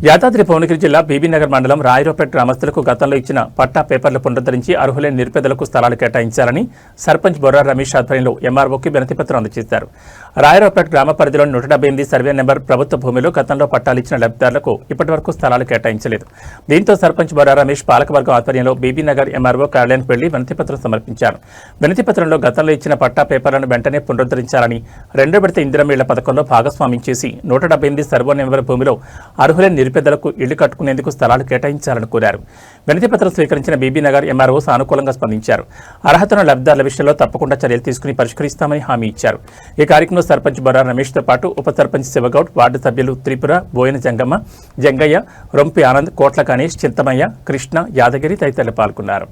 యాదాద్రి భువనగిరి జిల్లా బీబీనగర్ మండలం రాయరావుపేట గ్రామస్తులకు గతంలో ఇచ్చిన పట్టా పేపర్లు పునరుద్ధరించి అర్హులైన నిరుపేదలకు స్థలాలు కేటాయించాలని సర్పంచ్ బొర్రా రమేష్ ఆధ్వర్యంలో ఎంఆర్ఓకి వినతిపత్రం అందజేశారు. రాయరావుపేట గ్రామ పరిధిలోని 178 సర్వే నెంబర్ ప్రభుత్వ భూమిలో గతంలో పట్టాలిచ్చిన లబ్ధిదారులకు ఇప్పటివరకు స్థలాలు కేటాయించలేదు. దీంతో సర్పంచ్ బొర్రా రమేష్ పాలకవర్గం ఆధ్వర్యంలో బీబీనగర్ ఎంఆర్ఓ కార్యాలయానికి వెళ్లి వినతిపత్రం సమర్పించారు. వినతిపత్రంలో గతంలో ఇచ్చిన పట్టా పేపర్లను వెంటనే పునరుద్ధరించాలని, రెండో విడత ఇందిరమ్మ ఇళ్ల పథకంలో భాగస్వామ్యం చేసి 178 సర్వే నెంబర్ భూమిలో అర్హులైన నిరుపేదలకు ఇళ్లు కట్టుకునేందుకు స్థలాలు కేటాయించాలని కోరారు. వినతిపత్రం స్వీకరించిన బీబీనగర్ ఎంఆర్ఓ సానుకూలంగా స్పందించారు. అర్హతను లబ్ధిదారుల విషయంలో తప్పకుండా చర్యలు తీసుకుని పరిష్కరిస్తామని హామీ ఇచ్చారు. ఈ కార్యక్రమంలో సర్పంచ్ బొర్రా రమేష్తో పాటు ఉప సర్పంచ్ శివగౌడ్, వార్డు సభ్యులు త్రిపుర, బోయన జంగమ్మ, జంగయ్య, రొంపి ఆనంద్, కోట్ల గణేష్, చింతమయ్య, కృష్ణ, యాదగిరి తదితరులు పాల్గొన్నారు.